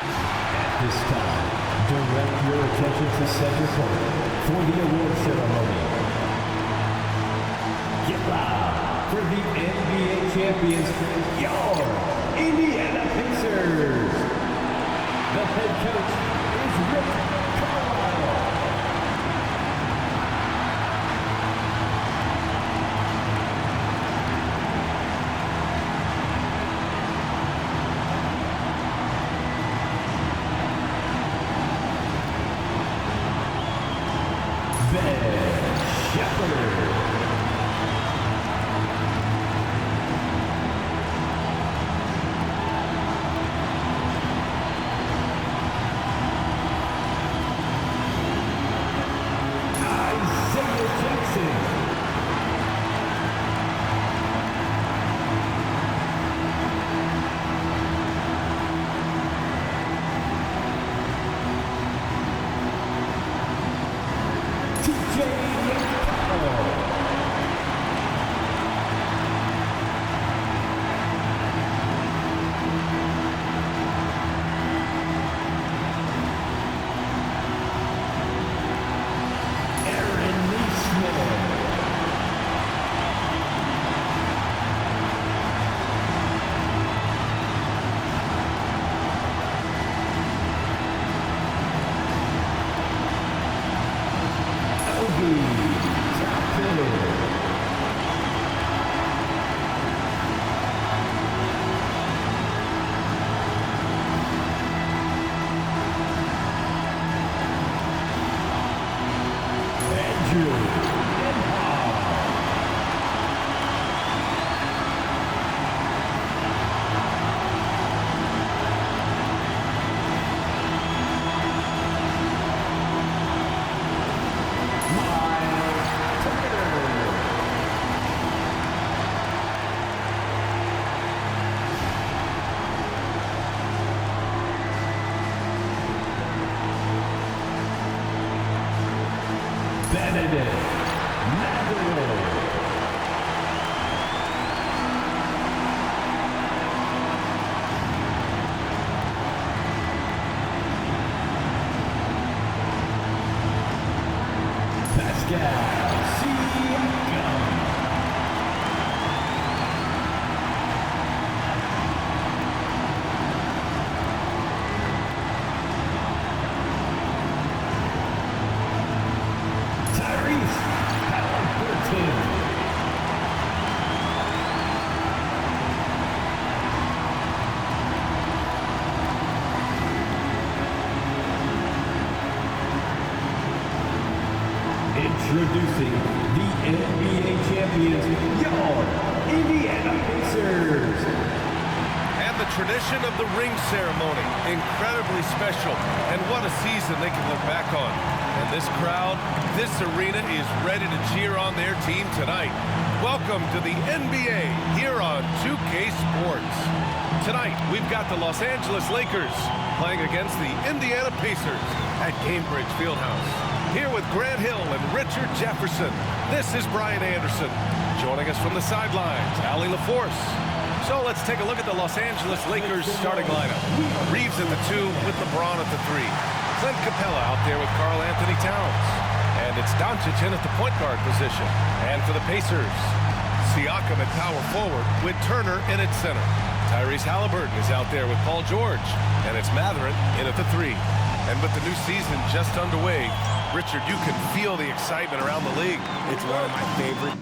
At this time, direct your attention to center court for the award ceremony. Get loud for the NBA champions, your Indiana Pacers. The head coach is Rick Carlisle. Introducing the NBA champions, your Indiana Pacers. And the tradition of the ring ceremony, incredibly special. And what a season they can look back on. And this crowd, this arena is ready to cheer on their team tonight. Welcome to the NBA here on 2K Sports. Tonight, we've got the Los Angeles Lakers playing against the Indiana Pacers at Gainbridge Fieldhouse. Here with Grant Hill and Richard Jefferson, this is Brian Anderson. Joining us from the sidelines, Allie LaForce. So let's take a look at the Los Angeles Lakers starting lineup. Reeves at the 2 with LeBron at the 3. Clint Capella out there with Karl Anthony Towns. And it's Doncic in at the point guard position. And for the Pacers, Siakam at power forward with Turner in at center. Tyrese Halliburton is out there with Paul George. And it's Mathurin in at the 3. And with the new season just underway, Richard, you can feel the excitement around the league. It's one of my favorite.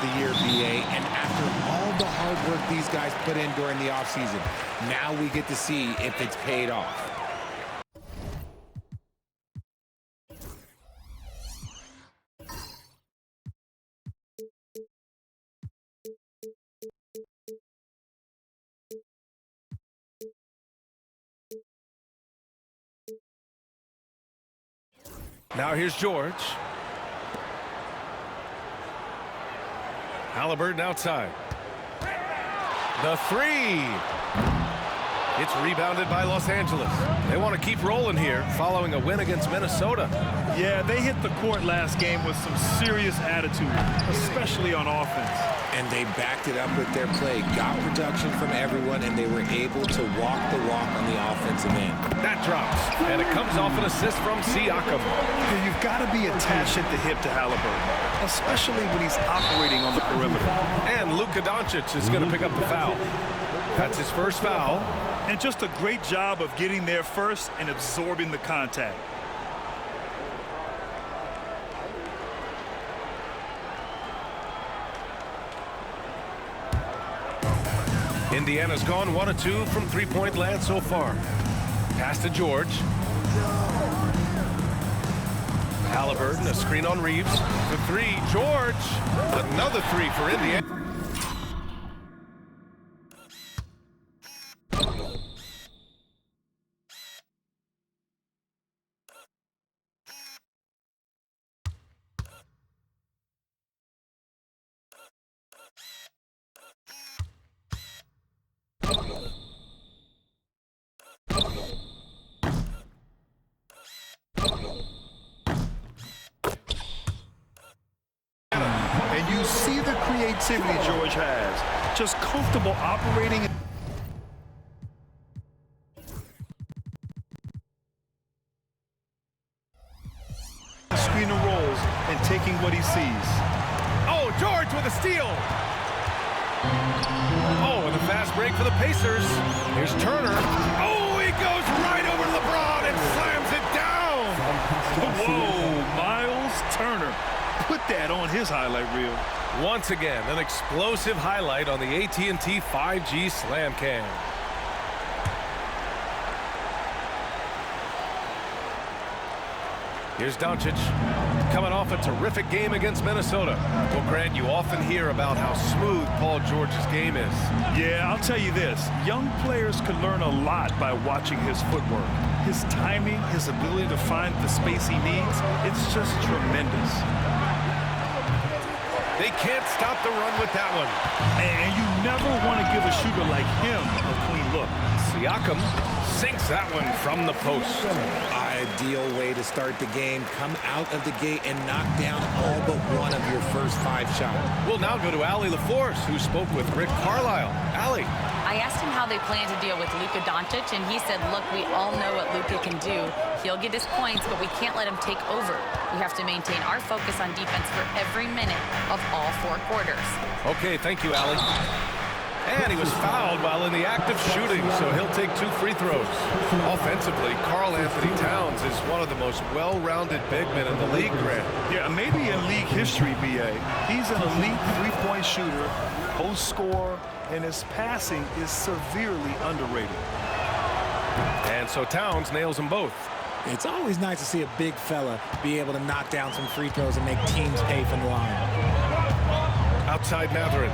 the year, BA, and after all the hard work these guys put in during the offseason, now we get to see if it's paid off. Now here's George. Halliburton outside. The three. It's rebounded by Los Angeles. They want to keep rolling here following a win against Minnesota. Yeah, they hit the court last game with some serious attitude, especially on offense. And they backed it up with their play, got production from everyone, and they were able to walk the walk on the offensive end. That drops, and it comes off an assist from Siakam. You've got to be attached at the hip to Halliburton, especially when he's operating on the perimeter. And Luka Doncic is going to pick up the foul. That's his first foul. And just a great job of getting there first and absorbing the contact. Indiana's gone 1 of 2 from three-point land so far. Pass to George. Halliburton, a screen on Reeves. The three, George. Another three for Indiana. And you see the creativity George has. Just comfortable operating. Screen and rolls and taking what he sees. Oh, George with a steal. Oh, and a fast break for the Pacers. Here's Turner. Oh, he goes right over to LeBron and slams it down. Whoa, Miles Turner. Put that on his highlight reel. Once again, an explosive highlight on the AT&T 5G Slam Cam. Here's Doncic, coming off a terrific game against Minnesota. Well, Grant, you often hear about how smooth Paul George's game is. Yeah, I'll tell you this. Young players can learn a lot by watching his footwork. His timing, his ability to find the space he needs, it's just tremendous. They can't stop the run with that one. And you never want to give a shooter like him a clean look. Siakam sinks that one from the post. Ideal way to start the game. Come out of the gate and knock down all but one of your first 5 shots. We'll now go to Allie LaForce, who spoke with Rick Carlisle. Allie. I asked him how they plan to deal with Luka Doncic, and he said, look, we all know what Luka can do. He'll get his points, but we can't let him take over. We have to maintain our focus on defense for every minute of all 4 quarters. Okay, thank you, Allie. And he was fouled while in the act of shooting, so he'll take 2 free throws. Offensively, Karl Anthony Towns is one of the most well-rounded big men in the league, Grant. Yeah, maybe in league history, BA. He's an elite three-point shooter, post scorer, and his passing is severely underrated. And so Towns nails them both. It's always nice to see a big fella be able to knock down some free throws and make teams pay from the line. Outside Matherin.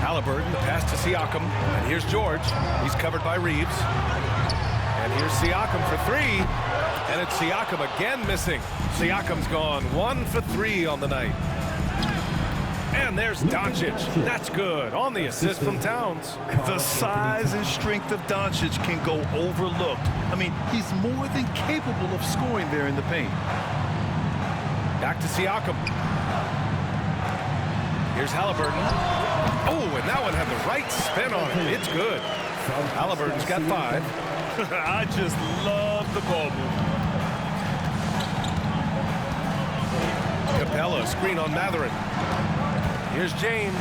Halliburton, the pass to Siakam. And here's George. He's covered by Reeves. And here's Siakam for 3. And it's Siakam again missing. Siakam's gone 1 for 3 on the night. And there's Doncic. That's good on the assist from Towns. The size and strength of Doncic can go overlooked. I mean, he's more than capable of scoring there in the paint. Back to Siakam. Here's Halliburton. Oh, and that one had the right spin on it. It's good. Halliburton's got 5. I just love the ball movement. Capella, screen on Matherin. Here's James.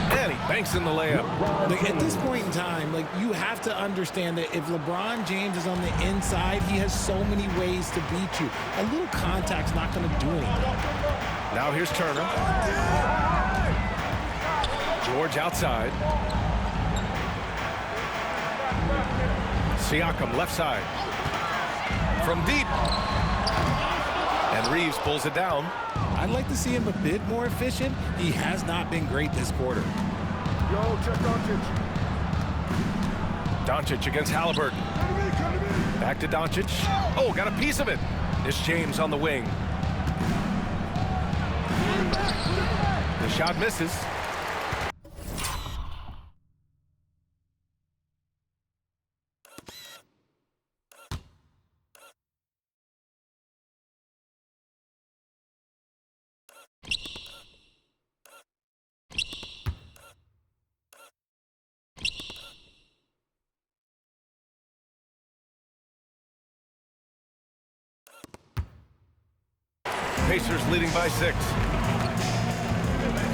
And he banks in the layup. Like, at this point in time, like, you have to understand that if LeBron James is on the inside, he has so many ways to beat you. A little contact's not going to do anything. Now here's Turner. George outside. Siakam left side. From deep. And Reeves pulls it down. I'd like to see him a bit more efficient. He has not been great this quarter. Yo, check Doncic. Doncic against Halliburton. Back to Doncic. Oh, got a piece of it. It's James on the wing. The shot misses. Pacers leading by 6.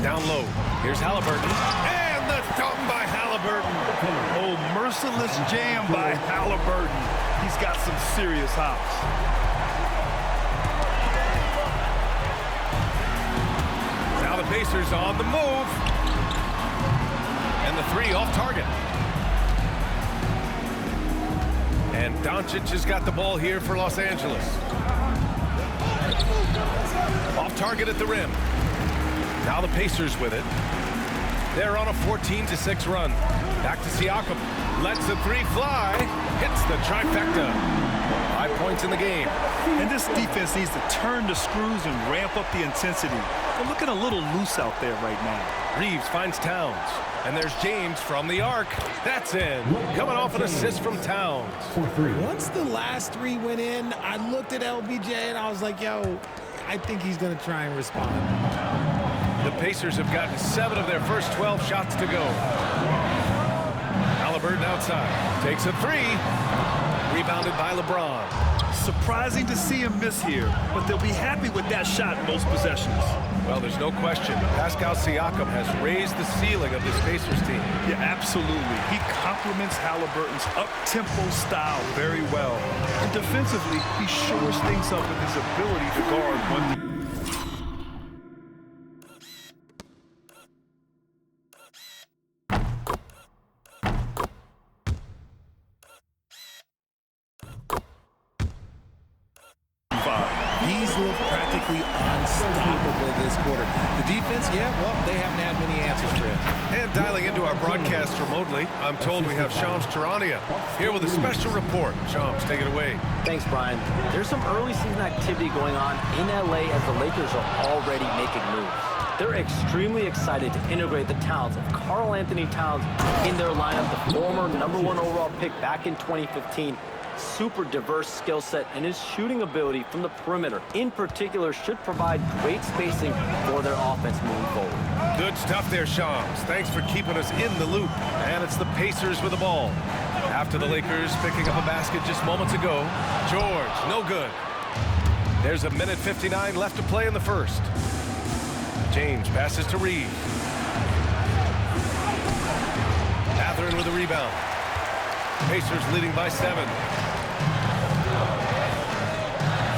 Down low. Here's Halliburton. And the dunk by Halliburton. Oh, merciless jam by Halliburton. He's got some serious hops. Now the Pacers on the move. And the 3 off target. And Doncic has got the ball here for Los Angeles. Off target at the rim. Now the Pacers with it. They're on a 14-6 run. Back to Siakam. Lets the 3 fly. Hits the trifecta. 5 points in the game. And this defense needs to turn the screws and ramp up the intensity. They're looking a little loose out there right now. Reeves finds Towns. And there's James from the arc. That's in. Coming off an assist from Towns. Once the last 3 went in, I looked at LBJ and I was like, yo, I think he's going to try and respond. The Pacers have gotten 7 of their first 12 shots to go. Halliburton outside. Takes a 3. Rebounded by LeBron. Surprising to see him miss here, but they'll be happy with that shot in most possessions. Well, there's no question. Pascal Siakam has raised the ceiling of this Pacers team. Yeah, absolutely. He complements Halliburton's up-tempo style very well. And defensively, he shores things up with his ability to guard one. He's looked practically unstoppable this quarter. The defense, yeah, well, they haven't had many answers for him. And dialing into our broadcast remotely, I'm told we have Shams Charania here with a special report. Shams, take it away. Thanks, Brian. There's some early season activity going on in LA as the Lakers are already making moves. They're extremely excited to integrate the talents of Karl Anthony Towns in their lineup, the former #1 overall pick back in 2015. Super diverse skill set, and his shooting ability from the perimeter in particular should provide great spacing for their offense moving forward. Good stuff there, Shams. Thanks for keeping us in the loop. And it's the Pacers with the ball. After the Lakers picking up a basket just moments ago. George, no good. There's 1:59 left to play in the first. James passes to Reeves. Mathurin with a rebound. Pacers leading by 7.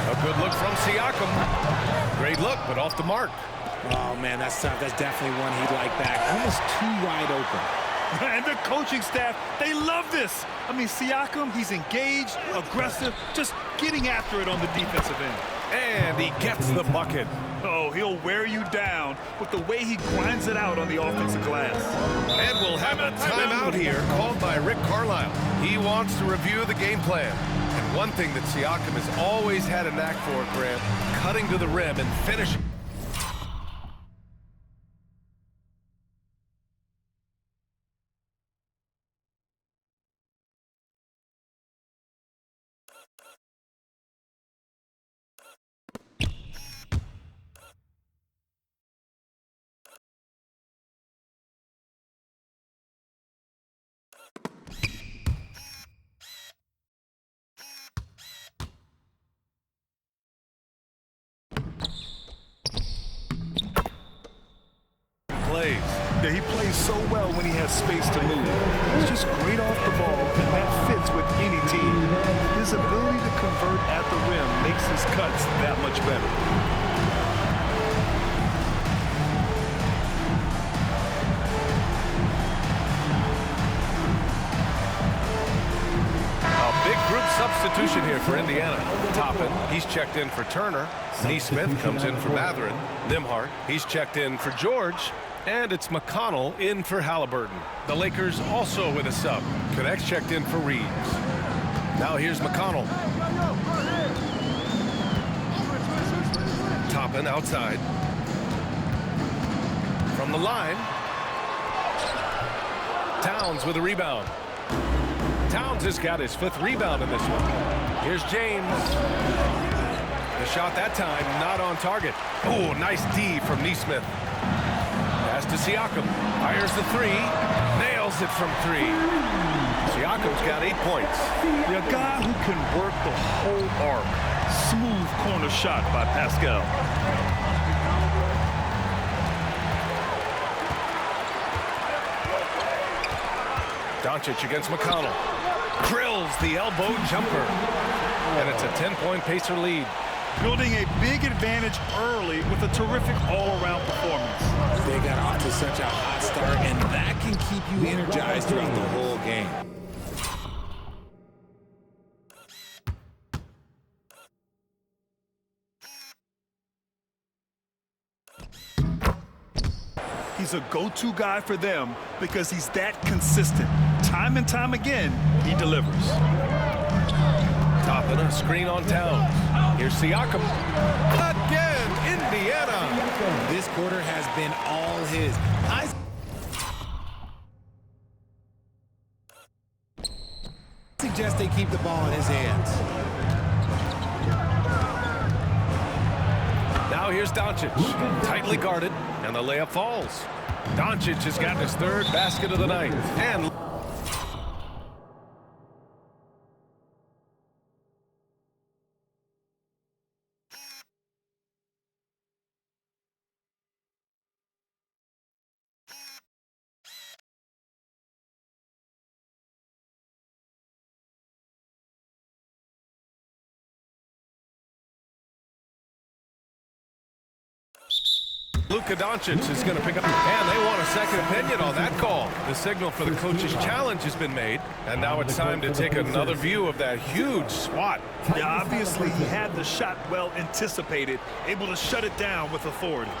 A good look from Siakam. Great look, but off the mark. Oh, man, that's tough. That's definitely one he'd like back. Almost too wide open. And the coaching staff, they love this. I mean, Siakam, he's engaged, aggressive, just getting after it on the defensive end. And he gets the bucket. Oh, he'll wear you down with the way he grinds it out on the offensive glass. And we'll have a timeout here called by Rick Carlisle. He wants to review the game plan. And one thing that Siakam has always had a knack for, Grant, cutting to the rim and finishing. Yeah, he plays so well when he has space to move. He's just great off the ball, and that fits with any team. His ability to convert at the rim makes his cuts that much better. Substitution here for Indiana. Toppin, he's checked in for Turner. Neesmith comes in for Matherin. Nimhart, he's checked in for George. And it's McConnell in for Halliburton. The Lakers also with a sub. Connects checked in for Reeves. Now here's McConnell. Toppin outside. From the line. Towns with a rebound. Towns has got his 5th rebound in this one. Here's James. The shot that time, not on target. Oh, nice D from Neesmith. Pass to Siakam. Fires the 3. Nails it from 3. Siakam's got 8 points. A guy who can work the whole arc. Smooth corner shot by Pascal. Doncic against McConnell. Drills the elbow jumper. And it's a 10-point Pacer lead. Building a big advantage early with a terrific all-around performance. They got off to such a hot start, and that can keep you energized throughout the whole game. He's a go-to guy for them because he's that consistent. Time and time again, he delivers. Toppin, a screen on Towns. Here's Siakam. Again, Indiana. This quarter has been all his. I suggest they keep the ball in his hands. Now here's Doncic. Tightly guarded, and the layup falls. Doncic has got his 3rd basket of the night. And Luka Doncic is going to pick up, and they want a second opinion on that call. The signal for the coach's challenge has been made, and now it's time to take another view of that huge swat. Yeah, obviously he had the shot well anticipated, able to shut it down with authority.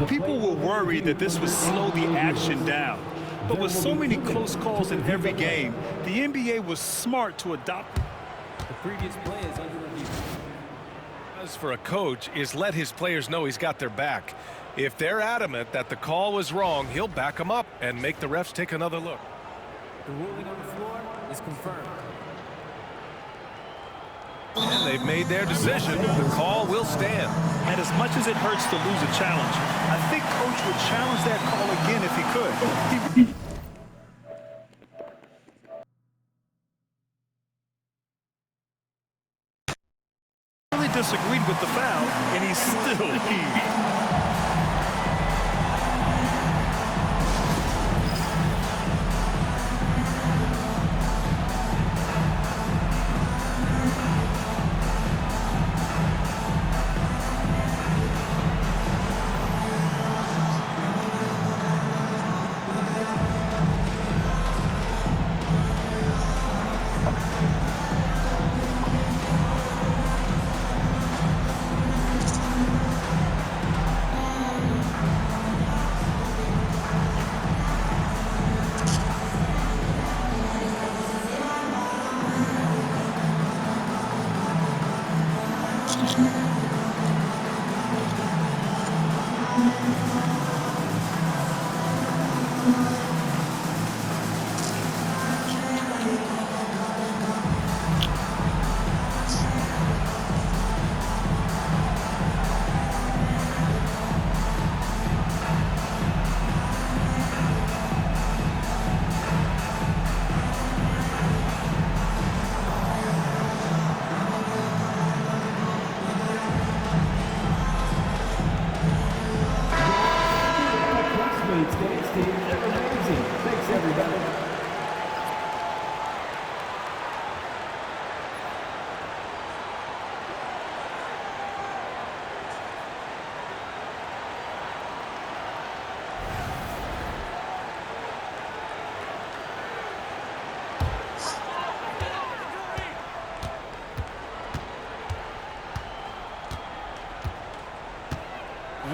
People were worried that this would slow the action down. But with so many close calls in every game, the NBA was smart to adopt. The previous play is under review. For a coach is let his players know he's got their back. If they're adamant that the call was wrong, he'll back them up and make the refs take another look. The ruling on the floor is confirmed. And they've made their decision. The call will stand. And as much as it hurts to lose a challenge, I think Coach would challenge that call again if he could. Disagreed with the foul, and he's still lead.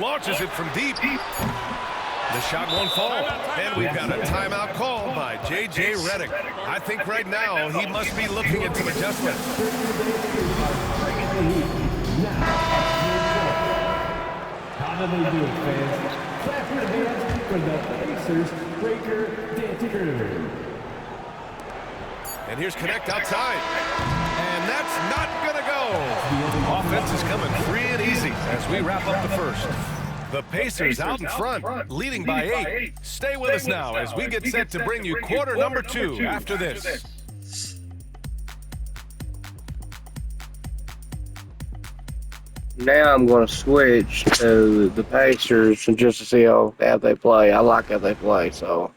launches it from deep. The shot won't fall, and we've got a timeout called by J.J. Redick. I think right now he must be looking at some adjustments. How do they do it, fans? Clap your hands for the Pacers breaker dancer. And here's Connect outside. And that's not going to go. Offense is coming free and easy as we wrap up the first. The Pacers out in front, leading by 8. Stay with us now as we get set to bring you quarter number 2 after this. Now I'm going to switch to the Pacers just to see how they play. I like how they play, so.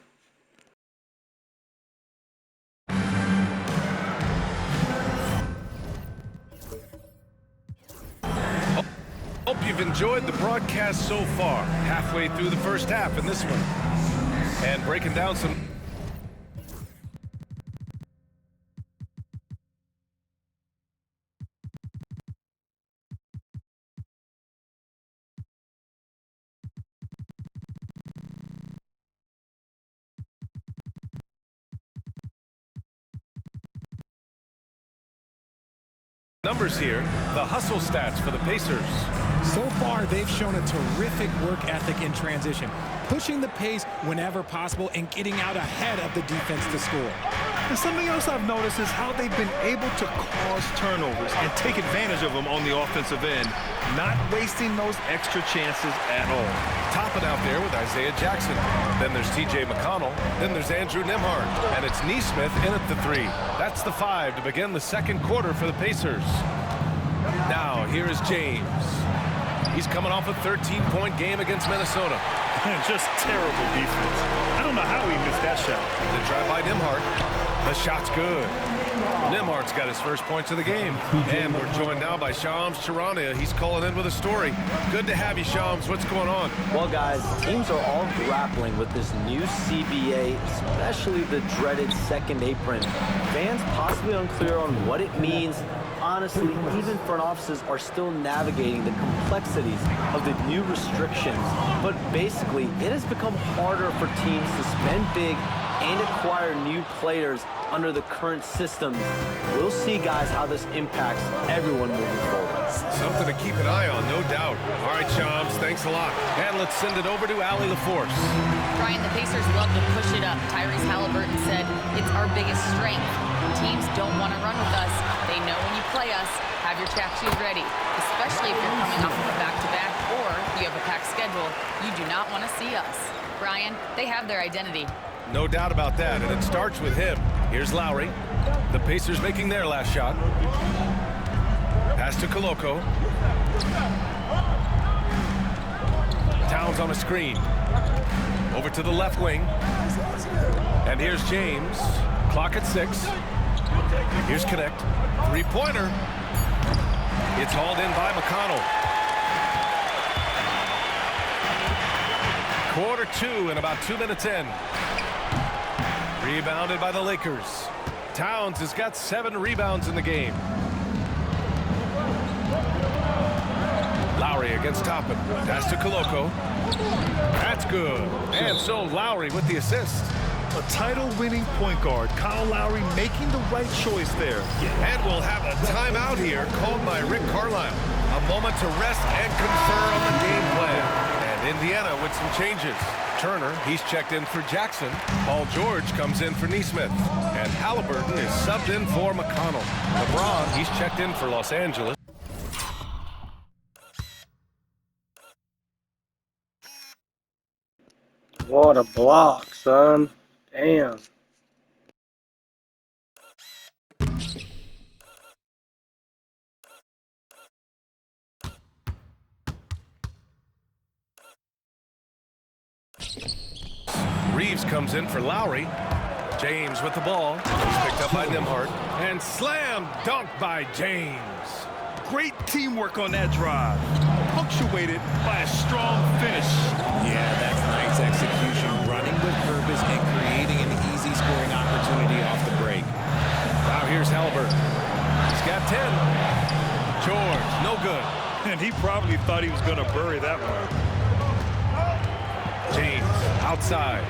Hope you've enjoyed the broadcast so far. Halfway through the first half in this one. And breaking down some... numbers here, the hustle stats for the Pacers. So far, they've shown a terrific work ethic in transition, pushing the pace whenever possible and getting out ahead of the defense to score. And something else I've noticed is how they've been able to cause turnovers and take advantage of them on the offensive end, not wasting those extra chances at all. Topping out there with Isaiah Jackson. Then there's T.J. McConnell. Then there's Andrew Nembhard. And it's Nesmith in at the 3. That's the 5 to begin the second quarter for the Pacers. Now, here is James. He's coming off a 13-point game against Minnesota. Just terrible defense. I don't know how he missed that shot. The drive by Nembhard. The shot's good. Nembhard's got his first points of the game. And we're joined now by Shams Charania. He's calling in with a story. Good to have you, Shams. What's going on? Well, guys, teams are all grappling with this new CBA, especially the dreaded second apron. Fans possibly unclear on what it means. Honestly, even front offices are still navigating the complexities of the new restrictions. But basically, it has become harder for teams to spend big and acquire new players under the current systems. We'll see, guys, how this impacts everyone moving forward. Something to keep an eye on, no doubt. All right, Shams, thanks a lot. And let's send it over to Allie LaForce. Brian, the Pacers love to push it up. Tyrese Halliburton said, it's our biggest strength. When teams don't want to run with us, they know when you play us, have your track shoes ready, especially if you're coming off of a back-to-back or you have a packed schedule. You do not want to see us. Brian, they have their identity. No doubt about that, and it starts with him. Here's Lowry. The Pacers making their last shot. Pass to Koloko. Towns on a screen. Over to the left wing. And here's James. Clock at 6. Here's Connect. Three-pointer. It's hauled in by McConnell. Quarter 2 and about 2 minutes in. Rebounded by the Lakers. Towns has got 7 rebounds in the game. Lowry against Toppin. Pass to Koloko. That's good. And so Lowry with the assist. A title-winning point guard, Kyle Lowry, making the right choice there. And we'll have a timeout here called by Rick Carlisle. A moment to rest and confer on the game plan. And Indiana with some changes. Turner, he's checked in for Jackson. Paul George comes in for Nesmith. And Halliburton is subbed in for McConnell. LeBron, he's checked in for Los Angeles. What a block, son. Damn. Reeves comes in for Lowry. James with the ball. He's picked up by Nembhard. And slam dunk by James. Great teamwork on that drive, punctuated by a strong finish. Yeah, that's nice execution, running with purpose and creating an easy scoring opportunity off the break. Now here's Halliburton. He's got 10. George, no good. And he probably thought he was going to bury that one. James outside.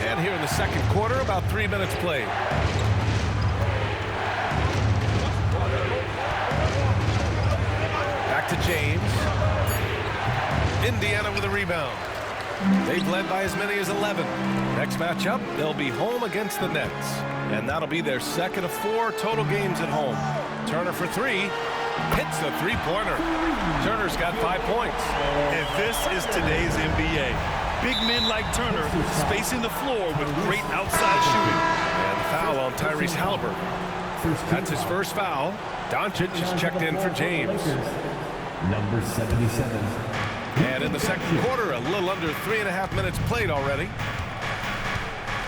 And here in the second quarter, about 3 minutes played. Back to James. Indiana with a rebound. They've led by as many as 11. Next matchup, they'll be home against the Nets. And that'll be their second of 4 total games at home. Turner for 3. Hits the three-pointer. Turner's got 5 points. And this is today's NBA. Big men like Turner spacing the floor with great outside shooting. And foul on Tyrese Halliburton. That's his first foul. Doncic is checked in for James. Number 77. And in the second quarter, a little under 3.5 minutes played already.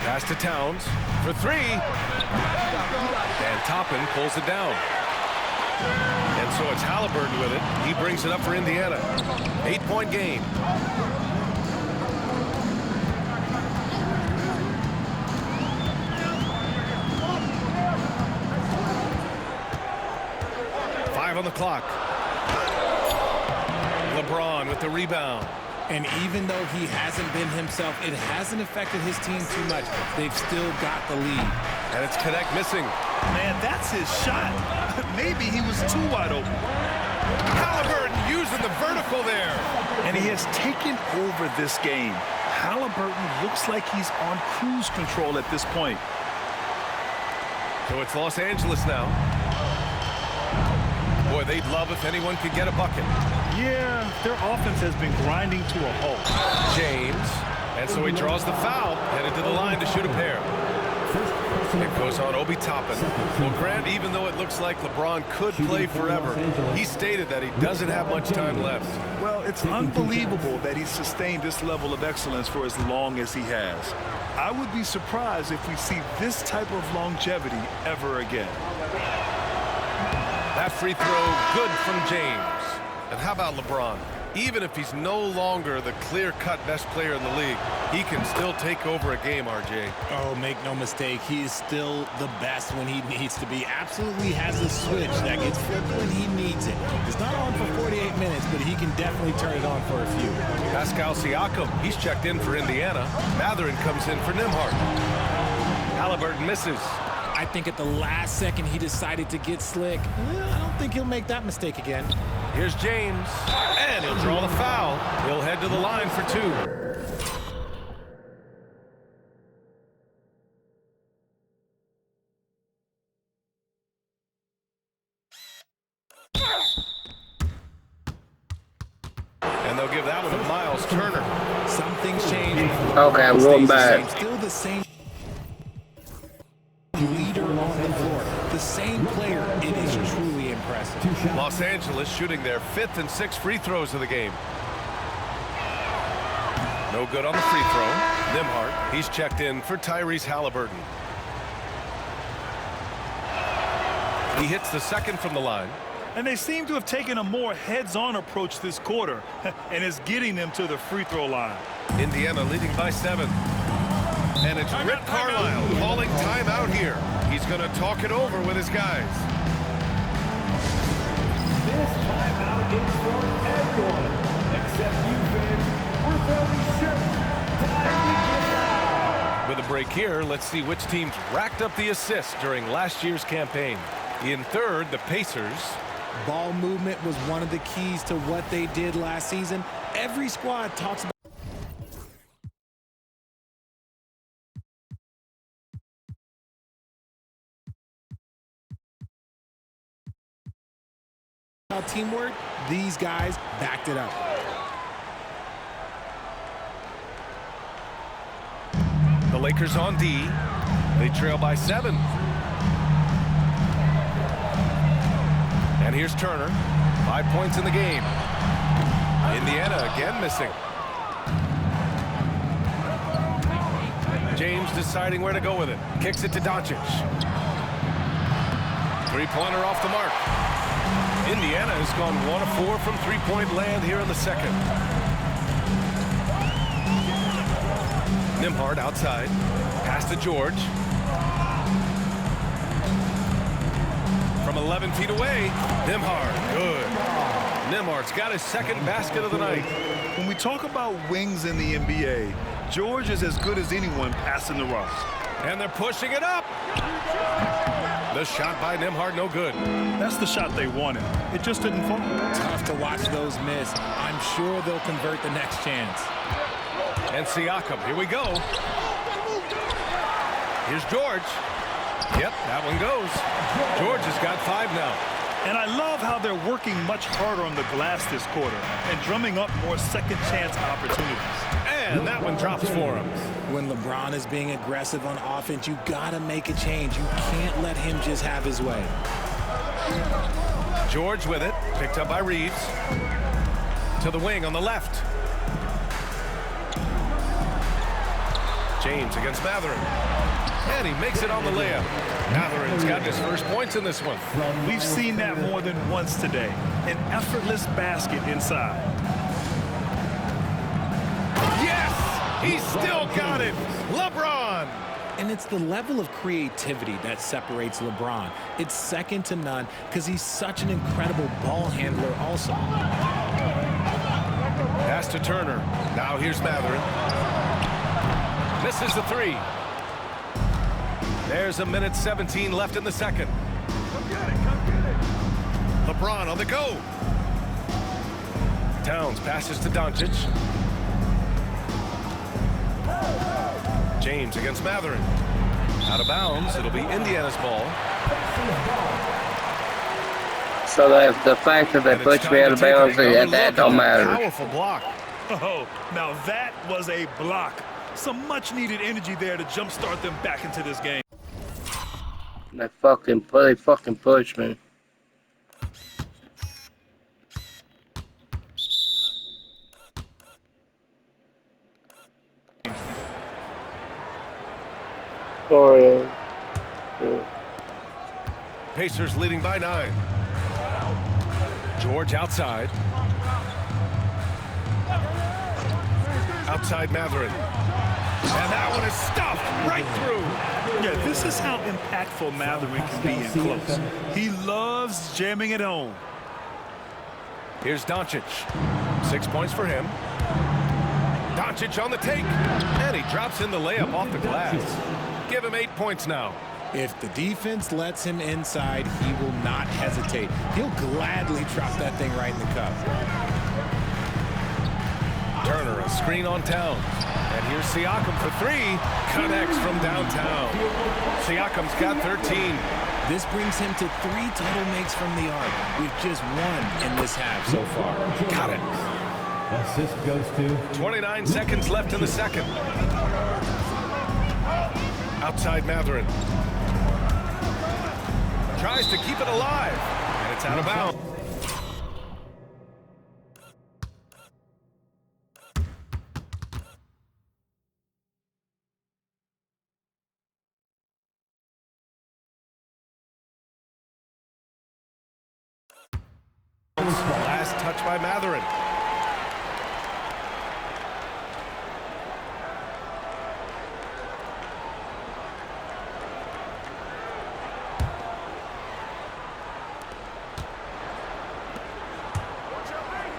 Pass to Towns for 3. And Toppin pulls it down. And so it's Halliburton with it. He brings it up for Indiana. 8-point game. On the clock. LeBron with the rebound. And even though he hasn't been himself, it hasn't affected his team too much. They've still got the lead. And it's Connect missing. Man, that's his shot. Maybe he was too wide open. Halliburton using the vertical there. And he has taken over this game. Halliburton looks like he's on cruise control at this point. So it's Los Angeles now. Boy, they'd love if anyone could get a bucket. Yeah, their offense has been grinding to a halt. James. And so he draws the foul, headed to the line to shoot a pair. It goes on Obi Toppin. Well, Grant, even though it looks like LeBron could play forever, he stated that he doesn't have much time left. Well, it's unbelievable that he's sustained this level of excellence for as long as he has. I would be surprised if we see this type of longevity ever again. That free throw, good from James. And how about LeBron? Even if he's no longer the clear-cut best player in the league, he can still take over a game, RJ. Oh, make no mistake, he is still the best when he needs to be. Absolutely has a switch that gets flipped when he needs it. It's not on for 48 minutes, but he can definitely turn it on for a few. Pascal Siakam, he's checked in for Indiana. Mathurin comes in for Nembhard. Halliburton misses. I think at the last second he decided to get slick. I don't think he'll make that mistake again. Here's James, and he'll draw the foul. He'll head to the line for 2. And they'll give that one to Miles Turner. Something's changed. Okay, I'm going back. Still the same leader on the floor. The same player. It is truly impressive. Los Angeles shooting their 5th and 6th free throws of the game. No good on the free throw. Nembhard, he's checked in for Tyrese Halliburton. He hits the second from the line. And they seem to have taken a more heads-on approach this quarter, and is getting them to the free throw line. Indiana leading by 7. And it's Rick Carlisle calling timeout here. He's going to talk it over with his guys. This timeout is for everyone, except you fans. We're fairly sure. Time to get out. With a break here, let's see which teams racked up the assists during last year's campaign. In third, the Pacers. Ball movement was one of the keys to what they did last season. Every squad talks about teamwork. These guys backed it up. The Lakers on D. They trail by 7. And here's Turner. 5 points in the game. Indiana again missing. James deciding where to go with it. Kicks it to Doncic. Three-pointer off the mark. Indiana has gone 1 of 4 from three-point land here in the second. Nembhard outside. Pass to George. from 11 feet away. Nembhard, good. Nembhard's got his second basket of the night. When we talk about wings in the NBA, George is as good as anyone passing the rock. And they're pushing it up. The shot by Nembhard, no good. That's the shot they wanted. It just didn't fall. Tough to watch those miss. I'm sure they'll convert the next chance. And Siakam, here we go. Here's George. Yep, that one goes. George has got 5 now. And I love how they're working much harder on the glass this quarter and drumming up more second chance opportunities. And that one drops for him. When LeBron is being aggressive on offense, you gotta make a change. You can't let him just have his way. George with it, picked up by Reeves. To the wing on the left. James against Mathurin. And he makes it on the layup. Mathurin's got his first points in this one. We've seen that more than once today. An effortless basket inside. Yes! He's still got it! LeBron! And it's the level of creativity that separates LeBron. It's second to none because he's such an incredible ball handler also. Pass to Turner. Now here's Mathurin. Misses the 3. There's a minute 17 left in the second. Come get it. LeBron on the go. Towns passes to Doncic. James against Mathurin. Out of bounds. It'll be Indiana's ball. So the fact that they put me out of bounds, that don't matter. Powerful block. Oh, now that was a block. Some much-needed energy there to jumpstart them back into this game. They fucking push me. Sorry. Pacers leading by 9. George outside. Outside Mathurin. And that one is stuffed right through. Yeah, this is how impactful Mathurin can be in close. He loves jamming it home. Here's Doncic. 6 points for him. Doncic on the take. And he drops in the layup off the glass. Give him 8 points now. If the defense lets him inside, he will not hesitate. He'll gladly drop that thing right in the cup. Turner, a screen on Towns. And here's Siakam for 3. Connects from downtown. Siakam's got 13. This brings him to 3 total makes from the arc. We've just won in this half so far. Got it. Assist goes to 29 seconds left in the second. Outside Mathurin. Tries to keep it alive. And it's out of bounds. Last touch by Mathurin.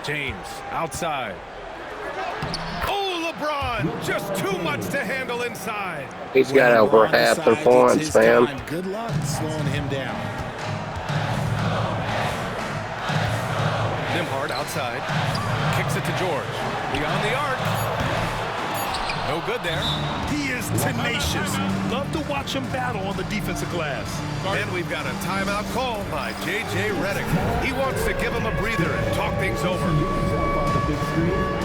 James outside. Oh, LeBron, just too much to handle inside. He's got over half the points, man. Good luck slowing him down. Nembhard outside. Kicks it to George. Beyond the arc. No good there. He is tenacious. Love to watch him battle on the defensive glass. And we've got a timeout call by J.J. Redick. He wants to give him a breather and talk things over. on the big screen.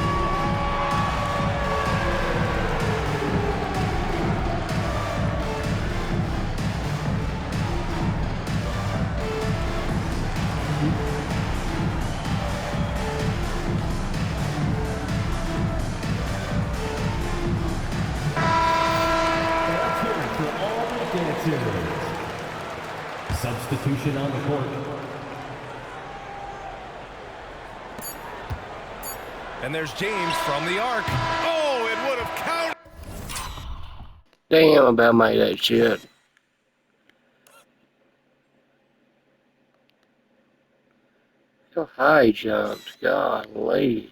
Substitution on the court. And there's James from the arc. Oh, it would have counted. Damn, about made that shit. So high jumped. Golly.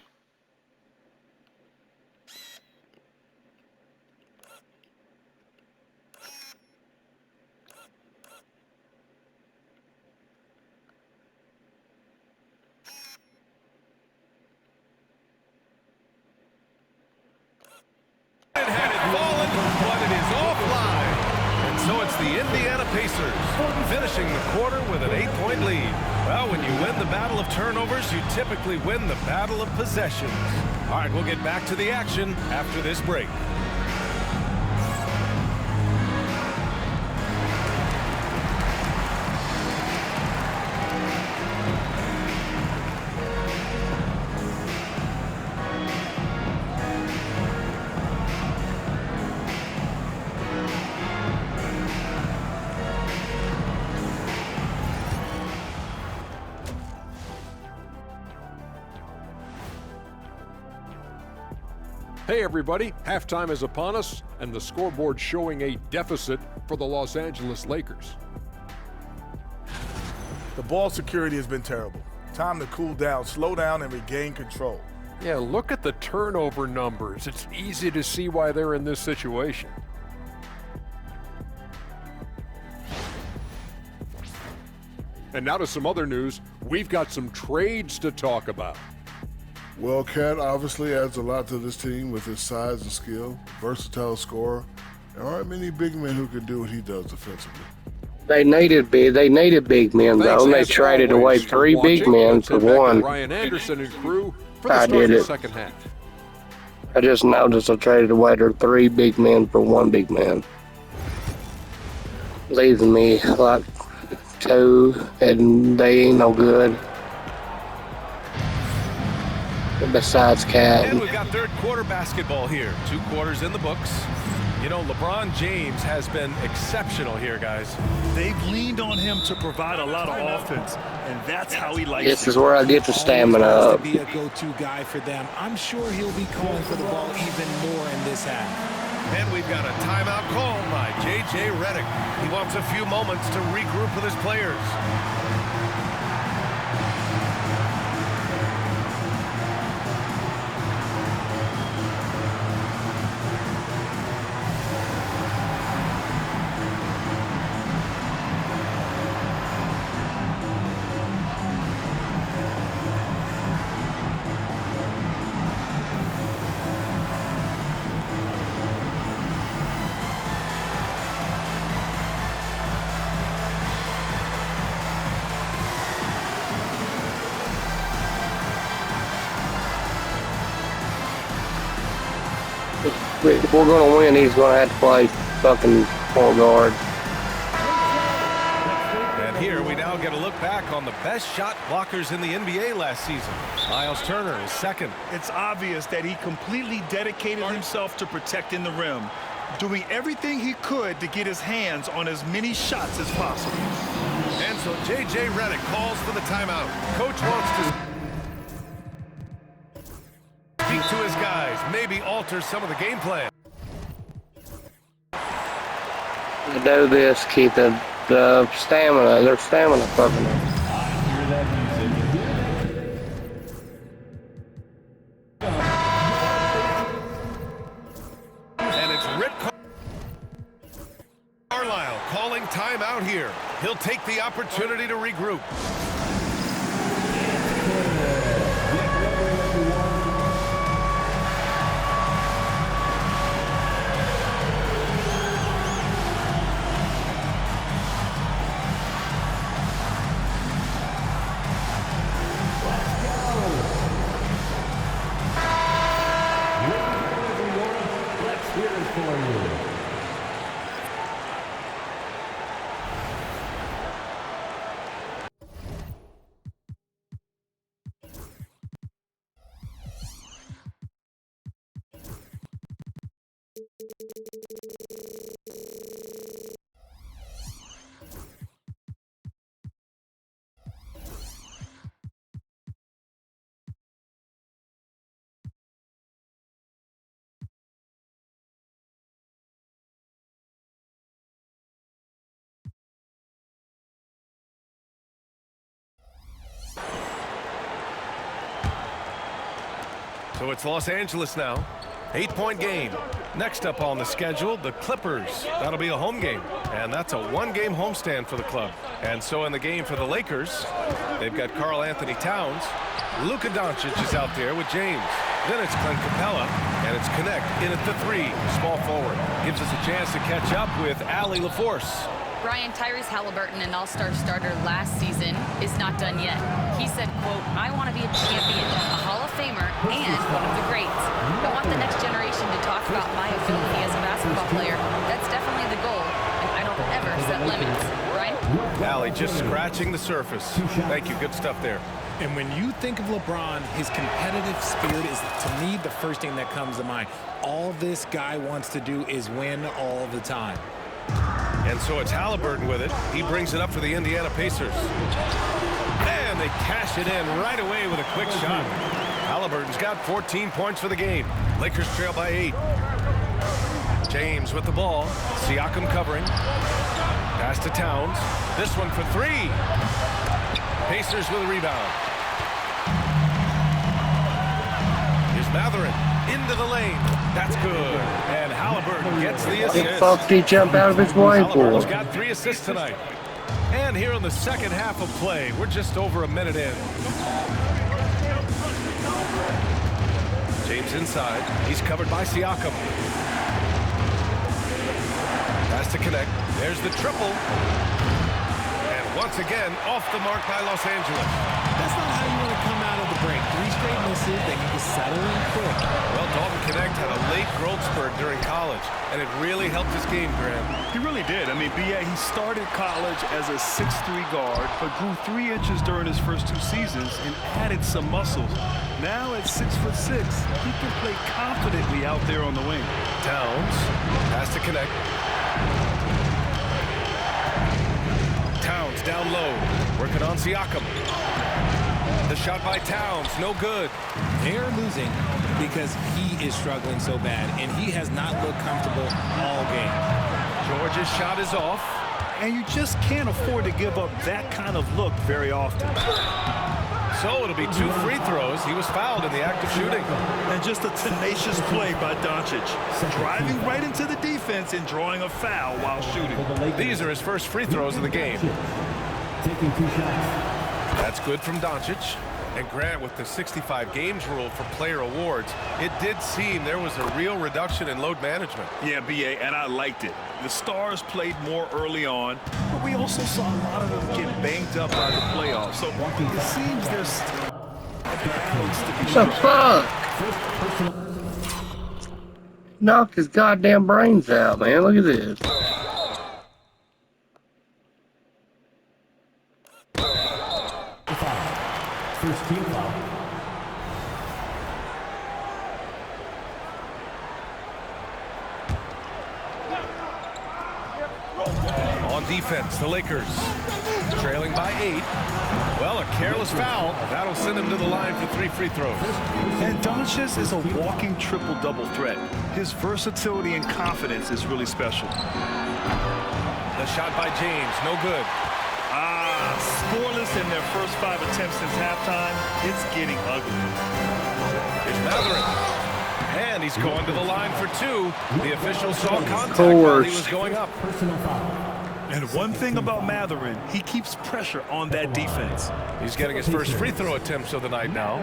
Had it fallen, but it is offline. And so it's the Indiana Pacers finishing the quarter with an 8-point lead. Well, when you win the battle of turnovers, you typically win the battle of possessions. All right, we'll get back to the action after this break. Hey everybody, halftime is upon us and the scoreboard showing a deficit for the Los Angeles Lakers. The ball security has been terrible. Time to cool down, slow down, and regain control. Yeah, look at the turnover numbers. It's easy to see why they're in this situation. And now to some other news. We've got some trades to talk about. Well, Cat obviously adds a lot to this team with his size and skill, versatile scorer. There aren't many big men who can do what he does defensively. They needed big men, though, and they traded away 3 big men for one. Ryan Anderson and crew for the I start did of the it. second half. I just noticed I traded away their 3 big men for 1 big man, leaving me like 2, and they ain't no good. Besides Cat. And we've got third quarter basketball here. 2 quarters in the books. You know, LeBron James has been exceptional here, guys. They've leaned on him to provide a lot of offense, and that's how he likes This it. is where I get the stamina Always wants up. to be a go-to guy for them. I'm sure he'll be calling for the ball even more in this half. And we've got a timeout called by J.J. Redick. He wants a few moments to regroup with his players. If we're going to win, he's going to have to play fucking point guard. And here we now get a look back on the best shot blockers in the NBA last season. Miles Turner is second. It's obvious that he completely dedicated himself to protecting the rim, doing everything he could to get his hands on as many shots as possible. And so J.J. Redick calls for the timeout. Coach wants to speak to his guys, maybe alter some of the game plan. To do this, keep the stamina, their stamina fucking up. And it's Rick Carlisle calling timeout here. He'll take the opportunity to regroup. So it's Los Angeles now. 8-point game. Next up on the schedule, the Clippers. That'll be a home game, and that's a one-game homestand for the club. And so in the game for the Lakers, they've got Karl Anthony Towns. Luka Doncic is out there with James. Then it's Clint Capella, and it's Connect in at the 3, small forward. Gives us a chance to catch up with Allie LaForce. Brian, Tyrese Halliburton, an all-star starter last season, is not done yet. He said, quote, I want to be a champion, a Hall of Famer, and one of the greats. I want the next generation to talk about my ability as a basketball player. That's definitely the goal, and I don't ever set limits. Brian? Allie just scratching the surface. Thank you. Good stuff there. And when you think of LeBron, his competitive spirit is, to me, the first thing that comes to mind. All this guy wants to do is win all the time. And so it's Halliburton with it. He brings it up for the Indiana Pacers. And they cash it in right away with a quick shot. Halliburton's got 14 points for the game. Lakers trail by 8. James with the ball. Siakam covering. Pass to Towns. This one for 3. Pacers with a rebound. Here's Matherin into the lane. That's good. And Halliburton gets the assist. Big fuck he jump out of his way for. Halliburton's got 3 assists tonight. And here in the second half of play, we're just over a minute in. James inside. He's covered by Siakam. Pass to Connect. There's the triple. And once again, off the mark by Los Angeles. That's not how you want to come out of the break. 3 straight misses, then you can settle in quick. Well, Dalton Connect had a late growth spurt during college, and it really helped his game, Graham. He really did. I mean, B.A., he started college as a 6'3" guard, but grew 3 inches during his first 2 seasons and added some muscles. Now at 6'6", he can play confidently out there on the wing. Towns, pass to Connect. Towns down low, working on Siakam. The shot by Towns, no good. They're losing because he is struggling so bad, and he has not looked comfortable all game. George's shot is off. And you just can't afford to give up that kind of look very often. So it'll be 2 free throws. He was fouled in the act of shooting. And just a tenacious play by Doncic. Driving right into the defense and drawing a foul while shooting. These are his first free throws of the game. Taking 2 shots. That's good from Doncic. And Grant, with the 65 games rule for player awards, it did seem there was a real reduction in load management. Yeah, B.A., and I liked it. The stars played more early on, but we also saw a lot of them get banged up by the playoffs. So it seems there's still The fuck? Knock his goddamn brains out, man. Look at this. First team foul. On defense, the Lakers trailing by 8. Well, a careless foul. That'll send him to the line for 3 free throws. And Doncic is a walking triple-double threat. His versatility and confidence is really special. The shot by James, no good. Scoreless in their first 5 attempts since halftime. It's getting ugly. Here's Matherin. And he's going to the line for 2. The official saw contact while he was going up. Personal foul. And one thing about Matherin, he keeps pressure on that defense. He's getting his first free throw attempts of the night now.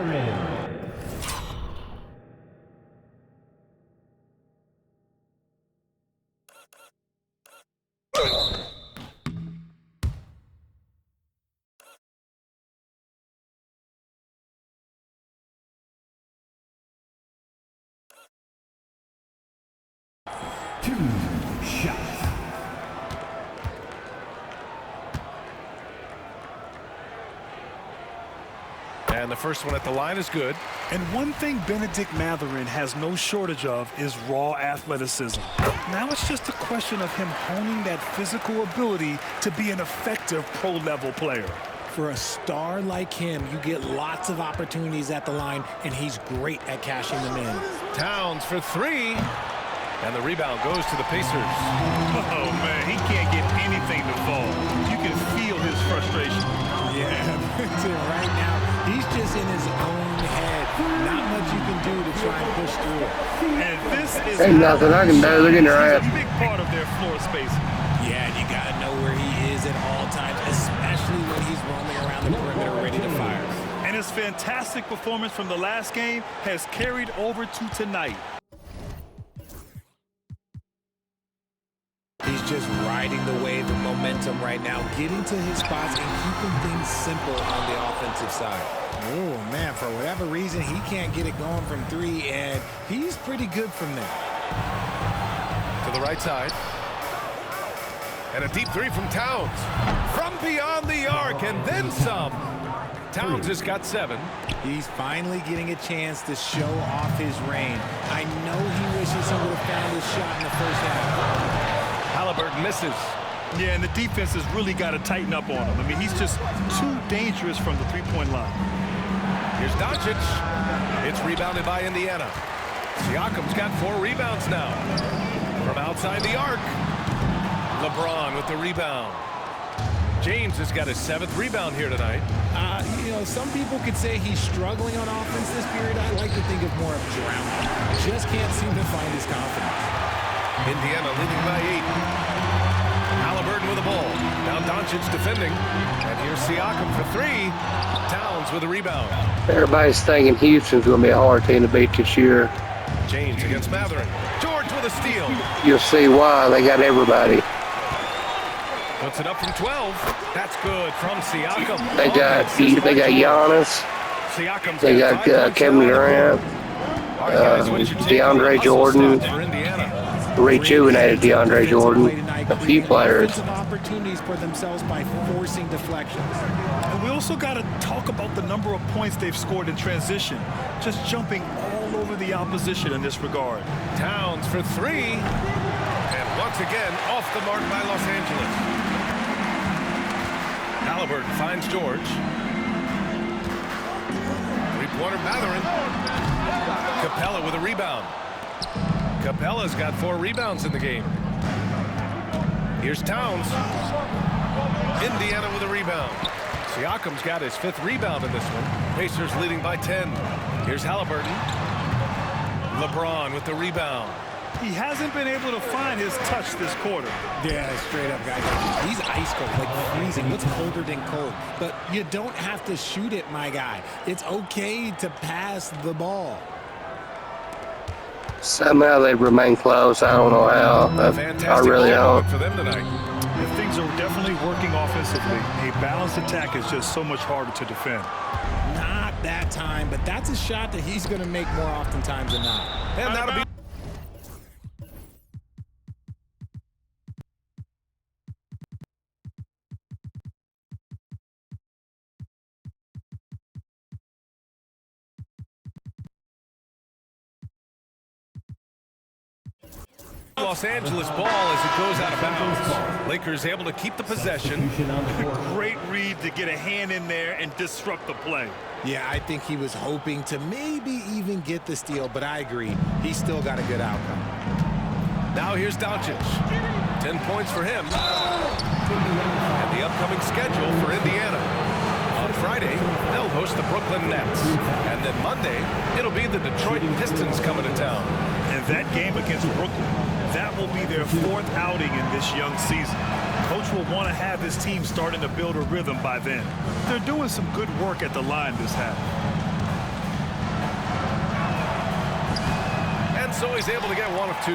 And the first one at the line is good. And one thing Benedict Matherin has no shortage of is raw athleticism. Now it's just a question of him honing that physical ability to be an effective pro-level player. For a star like him, you get lots of opportunities at the line, and he's great at cashing them in. Towns for 3. And the rebound goes to the Pacers. Oh, man, he can't get anything to fall. You can feel his frustration. Yeah, right now, he's just in his own head. Not much you can do to try and push through it. And this is Ain't nothing I can do. They're getting their He's ass. a big part of their floor space. Yeah, and you got to know where he is at all times, especially when he's roaming around the perimeter ready to fire. And his fantastic performance from the last game has carried over to tonight. He's just riding the wave of momentum right now, getting to his spots and keeping things simple on the offensive side. Oh, man, for whatever reason, he can't get it going from three, and he's pretty good from there. To the right side. And a deep three from Towns. From beyond the arc, and then some. Towns has got 7. He's finally getting a chance to show off his range. I know he wishes he would have found his shot in the first half. Halliburton misses. Yeah, and the defense has really got to tighten up on him. I mean, he's just too dangerous from the three-point line. Here's Doncic. It's rebounded by Indiana. Siakam's got 4 rebounds now. From outside the arc. LeBron with the rebound. James has got his 7th rebound here tonight. You know, some people could say he's struggling on offense this period. I like to think of more of drowning. Just can't seem to find his confidence. Indiana leading by 8. Halliburton with the ball. Now Doncic defending. And here's Siakam for 3. Towns with a rebound. Everybody's thinking Houston's going to be a hard team to beat this year. James against Matherin. George with a steal. You'll see why. They got everybody. Puts it up from 12. That's good from Siakam. They got Giannis. Siakam's They got Kevin Durant. DeAndre Jordan. Rejuvenated DeAndre Jordan. A few players. Opportunities for themselves by forcing deflections. And we also got to talk about the number of points they've scored in transition. Just jumping all over the opposition in this regard. Towns for 3. And once again, off the mark by Los Angeles. Halliburton finds George. Three-pointer Matherin. Capella with a rebound. Capella's got 4 rebounds in the game. Here's Towns. Indiana with a rebound. Siakam's got his 5th rebound in this one. Pacers leading by 10. Here's Halliburton. LeBron with the rebound. He hasn't been able to find his touch this quarter. Yeah, straight up, guys. He's ice cold, like freezing. What's colder than cold? But you don't have to shoot it, my guy. It's okay to pass the ball. Somehow they remain close. I don't know how. I really don't. For them tonight. If things are definitely working offensively, a balanced attack is just so much harder to defend. Not that time, but that's a shot that he's going to make more oftentimes than not. And that'll be Los Angeles ball as it goes out of bounds. Lakers able to keep the possession. Great read to get a hand in there and disrupt the play. Yeah, I think he was hoping to maybe even get the steal, but I agree. He still got a good outcome. Now here's Doncic. 10 points for him. And the upcoming schedule for Indiana. On Friday, they'll host the Brooklyn Nets. And then Monday, it'll be the Detroit Pistons coming to town. And that game against Brooklyn, that will be their 4th outing in this young season. Coach will want to have his team starting to build a rhythm by then. They're doing some good work at the line this half. And so he's able to get 1 of 2.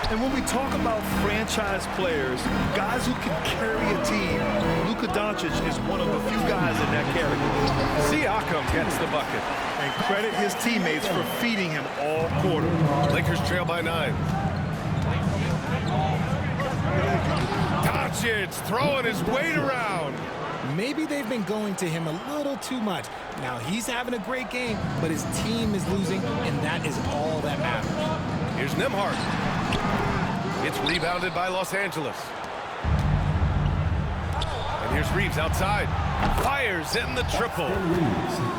And when we talk about franchise players, guys who can carry a team, Luka Doncic is one of the few guys in that category. Siakam gets the bucket. And credit his teammates for feeding him all quarter. Lakers trail by 9. Doncic throwing his weight around. Maybe they've been going to him a little too much. Now he's having a great game, but his team is losing, and that is all that matters. Here's Nembhard. It's rebounded by Los Angeles. And here's Reeves outside. Fires in the triple.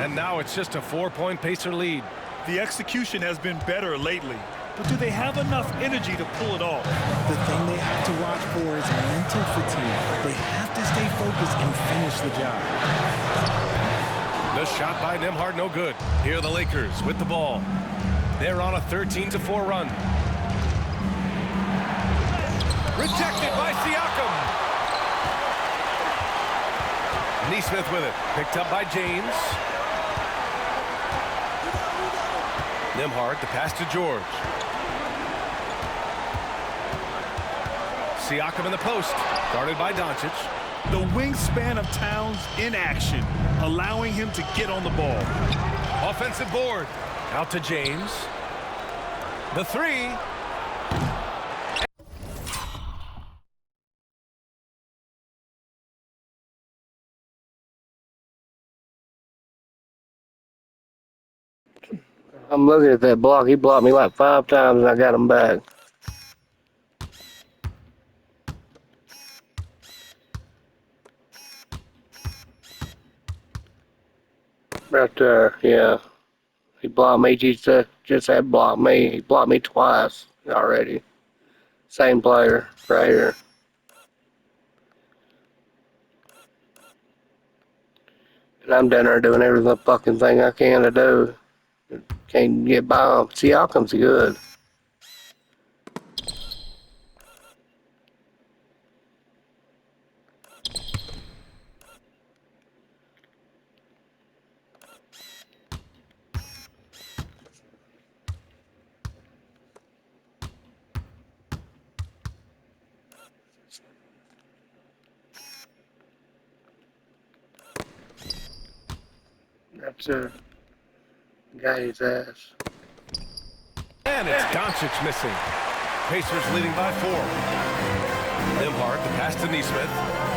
And now it's just a 4-point Pacer lead. The execution has been better lately. But do they have enough energy to pull it off? The thing they have to watch for is mental fatigue. They have to stay focused and finish the job. The shot by Nembhard, no good. Here are the Lakers with the ball. They're on a 13-4 run. Rejected by Siakam. Neesmith with it. Picked up by James. Nembhard, the pass to George. Siakam in the post. Guarded by Doncic. The wingspan of Towns in action, allowing him to get on the ball. Offensive board. Out to James. The three. I'm looking at that block. He blocked me like 5 times and I got him back. Right there, yeah. He blocked me. Just had blocked me. He blocked me twice already. Same player right here. And I'm down there doing every fucking thing I can to do. Can't get by him. Siakam's good. That's a guy's ass. And it's Doncic missing. Pacers leading by 4. Nembhard, the pass to Neesmith.